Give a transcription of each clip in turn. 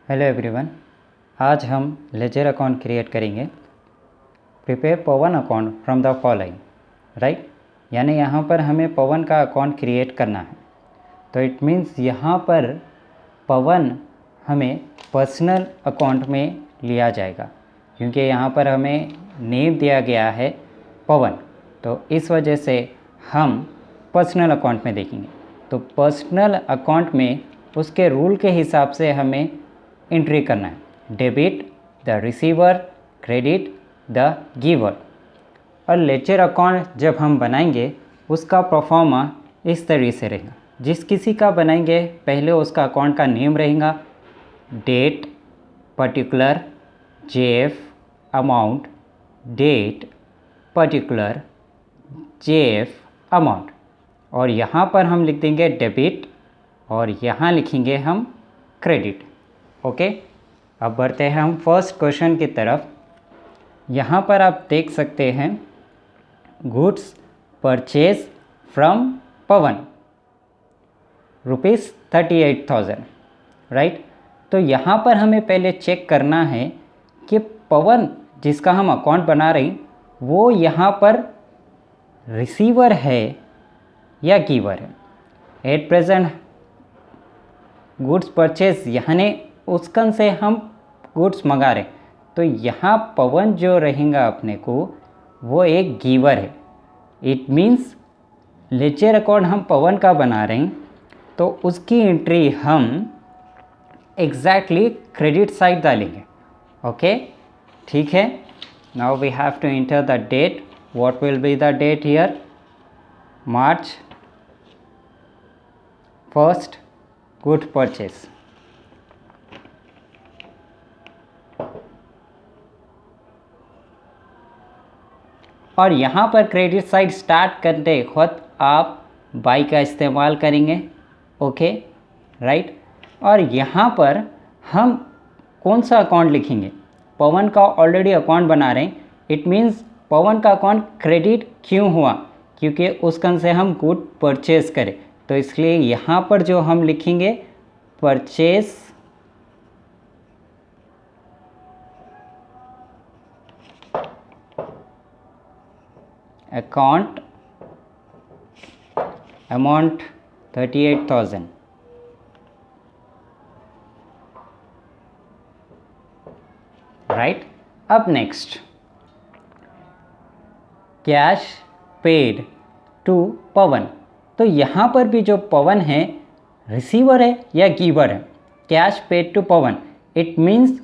Hello everyone, आज हम ledger account create करेंगे। Prepare Pawan account from the following, right. यानी यहाँ पर हमें पवन का अकाउंट क्रिएट करना है। तो इट मीन्स यहाँ पर पवन हमें पर्सनल अकाउंट में लिया जाएगा, क्योंकि यहाँ पर हमें नेम दिया गया है पवन। तो इस वजह से हम पर्सनल अकाउंट में देखेंगे। तो पर्सनल अकाउंट में उसके रूल के हिसाब से हमें एंट्री करना है। Debit the receiver, credit the giver. और लेजर अकाउंट जब हम बनाएंगे उसका परफॉर्मा इस तरीके से रहेगा। जिस किसी का बनाएंगे पहले उसका अकाउंट का नेम रहेगा, date, particular, JF, amount, date, particular, JF, amount. और यहाँ पर हम लिख देंगे डेबिट और यहाँ लिखेंगे हम क्रेडिट। ओके, अब बढ़ते हैं हम फर्स्ट क्वेश्चन की तरफ। यहाँ पर आप देख सकते हैं goods purchase from Pawan ₹38,000, right. तो यहाँ पर हमें पहले चेक करना है कि पवन जिसका हम अकाउंट बना रहे हैं वो यहाँ पर रिसीवर है या गिवर है। एट प्रेजेंट गुड्स परचेज यानी उसकन से हम गुड्स मंगा रहे, तो यहाँ पवन जो रहेगा अपने को वो एक गिवर है। इट मीन्स लेजर अकाउंट हम पवन का बना रहे हैं तो उसकी एंट्री हम एग्जैक्टली क्रेडिट साइड डालेंगे। ओके, ठीक है। Now we have to enter the date. What will be the date here? March 1st good purchase. और यहाँ पर क्रेडिट साइड स्टार्ट करते वक्त आप बाई का इस्तेमाल करेंगे। Okay, right. और यहाँ पर हम कौन सा अकाउंट लिखेंगे? पवन का ऑलरेडी अकाउंट बना रहे हैं। इट मीन्स पवन का अकाउंट क्रेडिट क्यों हुआ? क्योंकि उसकन से हम गुड परचेज करें, तो इसलिए यहाँ पर जो हम लिखेंगे परचेज अकाउंट अमाउंट 38,000, राइट। अब नेक्स्ट कैश पेड टू पवन। तो यहाँ पर भी जो पवन है रिसीवर है या गिवर है? Cash paid to Pawan, it means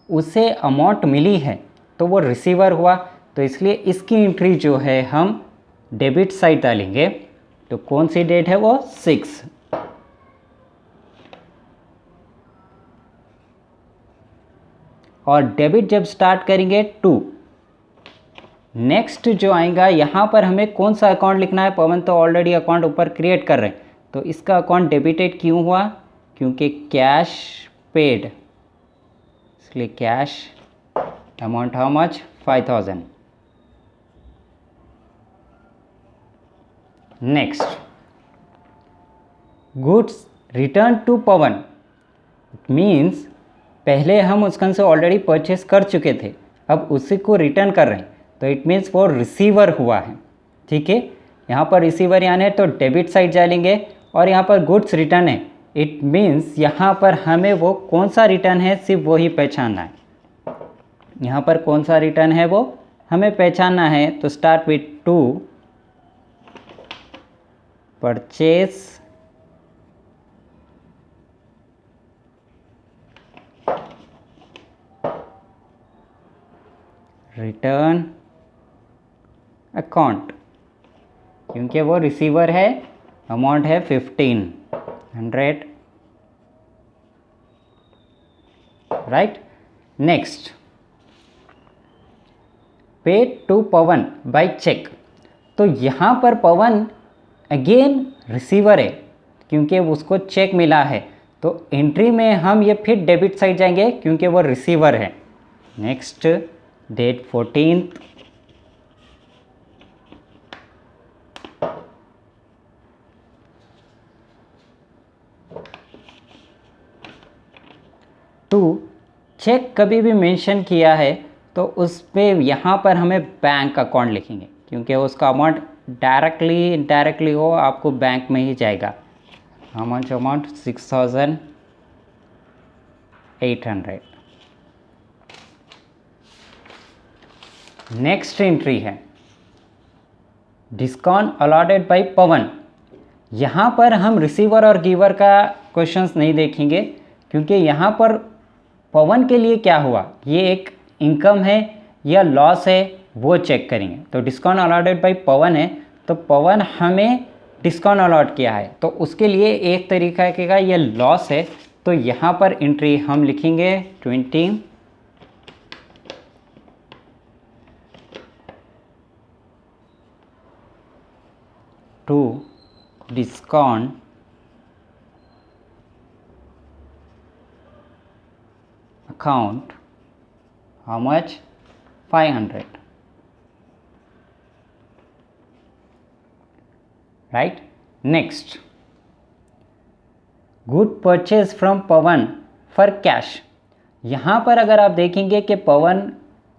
उसे अमाउंट मिली है तो वो रिसीवर हुआ। तो इसलिए इसकी एंट्री जो है हम डेबिट साइड डालेंगे। तो कौन सी डेट है वो? 6। और डेबिट जब स्टार्ट करेंगे 2। नेक्स्ट जो आएगा यहाँ पर हमें कौन सा अकाउंट लिखना है? पवन तो ऑलरेडी अकाउंट ऊपर क्रिएट कर रहे हैं, तो इसका अकाउंट डेबिटेड क्यों हुआ? क्योंकि कैश पेड, इसलिए cash amount how much? 5,000। Next goods return to Pawan. It means पहले हम उसकन से ऑलरेडी परचेस कर चुके थे, अब उसी को रिटर्न कर रहे हैं, तो इट मीन्स वो रिसीवर हुआ है। ठीक है, यहाँ पर रिसीवर यानी है तो डेबिट साइड जाएंगे। और यहाँ पर गुड्स रिटर्न है, इट मीन्स यहाँ पर हमें वो कौन सा रिटर्न है सिर्फ वो ही पहचानना है। यहाँ पर कौन सा रिटर्न है वो हमें पहचानना है। तो start with 2 purchase return account, क्योंकि वो रिसीवर है, अमाउंट है 1,500, right. Next paid to Pawan by cheque. तो यहाँ पर पवन अगेन रिसीवर है क्योंकि उसको चेक मिला है, तो एंट्री में हम ये फिर डेबिट साइड जाएंगे क्योंकि वो रिसीवर है। Next date 14th, to check कभी भी मेंशन किया है तो उस पर यहाँ पर हमें बैंक अकाउंट लिखेंगे, क्योंकि उसका अमाउंट डायरेक्टली इनडायरेक्टली हो आपको बैंक में ही जाएगा। अमाउंट 6,800। नेक्स्ट एंट्री है डिस्काउंट अलॉटेड बाय पवन। यहाँ पर हम रिसीवर और गिवर का क्वेश्चंस नहीं देखेंगे, क्योंकि यहाँ पर पवन के लिए क्या हुआ, ये एक इनकम है या लॉस है वो चेक करेंगे। तो डिस्काउंट अलॉटेड बाय पवन है, तो पवन हमें डिस्काउंट अलॉट किया है, तो उसके लिए एक तरीका का ये लॉस है। तो यहाँ पर एंट्री हम लिखेंगे 20 to discount account, how much? 500, right? Next, good purchase from Pawan for cash। यहाँ पर अगर आप देखेंगे कि पवन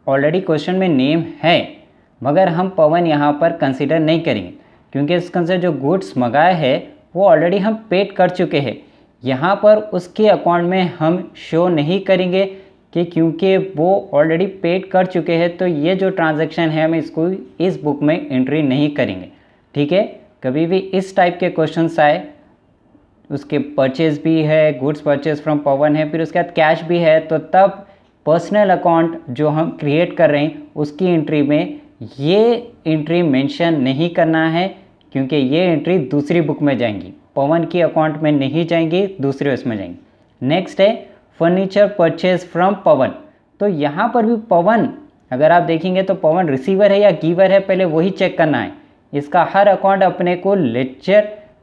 ऑलरेडी क्वेश्चन में नेम है, मगर हम पवन यहाँ पर कंसिडर नहीं करेंगे, क्योंकि इसके अंदर जो गुड्स मंगाए हैं वो ऑलरेडी हम पेड कर चुके हैं। यहाँ पर उसके अकाउंट में हम शो नहीं करेंगे कि क्योंकि वो ऑलरेडी पेड कर चुके हैं, तो ये जो ट्रांजैक्शन है हम इसको इस बुक में एंट्री नहीं करेंगे। ठीक है, कभी भी इस टाइप के क्वेश्चंस आए, उसके परचेज भी है, गुड्स परचेज फ्रॉम पवन है, फिर उसके बाद कैश भी है, तो तब पर्सनल अकाउंट जो हम क्रिएट कर रहे हैं उसकी एंट्री में ये एंट्री मेंशन नहीं करना है, क्योंकि ये एंट्री दूसरी बुक में जाएंगी, पवन की अकाउंट में नहीं जाएंगी, दूसरे उसमें जाएंगी। नेक्स्ट है फर्नीचर परचेज फ्रॉम पवन। तो यहाँ पर भी पवन अगर आप देखेंगे तो पवन रिसीवर है या गिवर है, पहले वही चेक करना है। इसका हर अकाउंट अपने को लेक्चर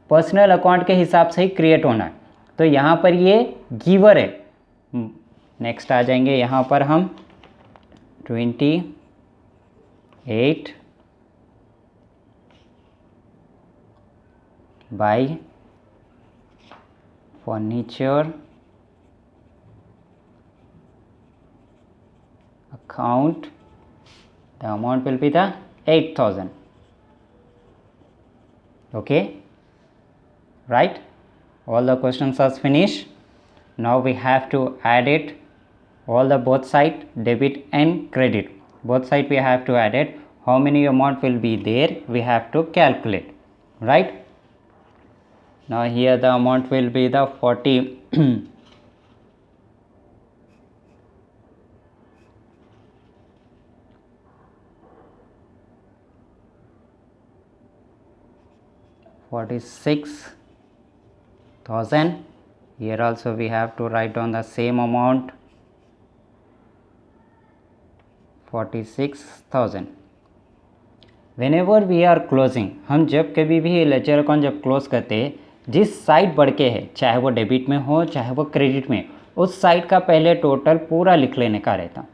पर्सनल अकाउंट के हिसाब से ही क्रिएट होना है, तो यहाँ पर ये गिवर है। नेक्स्ट आ जाएंगे यहाँ पर हम 28 bye furniture account, the amount will be the 8,000. Okay, right? All the questions are finished. Now we have to add it, all the both side, debit and credit, both side we have to add it. How many amount will be there, we have to calculate, right? Now here the amount will be the 40 46,000. Here also we have to write down the same amount, 46,000. Whenever we are closing, हम जब कभी भी ledger account जब close करते हैं, जिस side बढ़ के है, चाहे वो डेबिट में हो चाहे वो क्रेडिट में, उस साइड का पहले टोटल पूरा लिख लेने का रहता।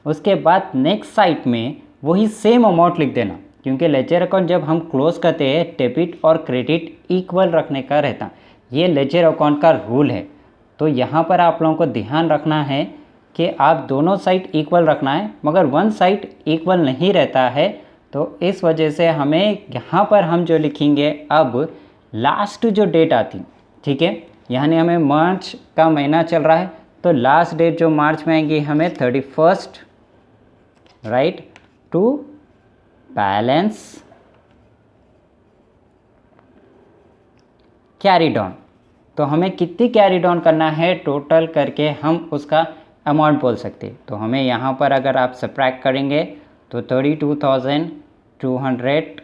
उसके बाद नेक्स्ट साइड में वही सेम अमाउंट लिख देना, क्योंकि लेजर अकाउंट जब हम क्लोज करते हैं डेबिट और क्रेडिट इक्वल रखने का रहता। ये लेजर अकाउंट का रूल है। तो यहाँ पर आप लोगों को ध्यान रखना है कि आप दोनों साइड इक्वल रखना है, मगर वन साइड इक्वल नहीं रहता है। तो इस वजह से हमें यहाँ पर हम जो लिखेंगे, अब लास्ट जो डेट आती, ठीक है, यानी हमें मार्च का महीना चल रहा है, तो लास्ट डेट जो मार्च में आएंगी हमें 31st, right, to balance carry down. तो हमें कितनी कैरी डाउन करना है टोटल करके हम उसका अमाउंट बोल सकते हैं। तो हमें यहाँ पर अगर आप सब्ट्रैक्ट करेंगे तो 32,200,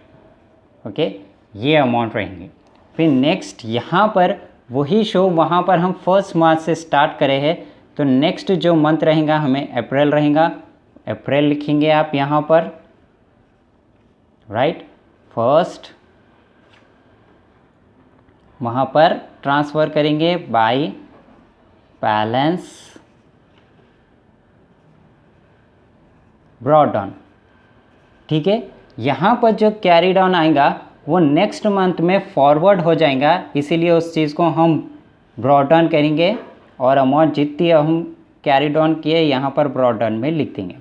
ओके, ये अमाउंट रहेंगे। फिर नेक्स्ट यहाँ पर वही शो, वहाँ पर हम 1 मार्च से स्टार्ट करे हैं, तो नेक्स्ट जो मंथ रहेगा हमें अप्रैल रहेगा, अप्रैल लिखेंगे आप यहाँ पर, राइट, फर्स्ट, वहाँ पर ट्रांसफ़र करेंगे बाय बैलेंस ब्रॉट डाउन। ठीक है, यहाँ पर जो कैरी डाउन आएगा वो नेक्स्ट मंथ में फॉरवर्ड हो जाएगा, इसीलिए उस चीज़ को हम ब्रॉट डाउन करेंगे और अमाउंट जितनी हम कैरिड ऑन किए यहाँ पर ब्रॉट डाउन में लिख देंगे।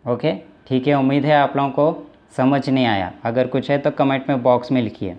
ओके, ठीक है, उम्मीद है आप लोगों को समझ नहीं आया। अगर कुछ है तो कमेंट में बॉक्स में लिखिए।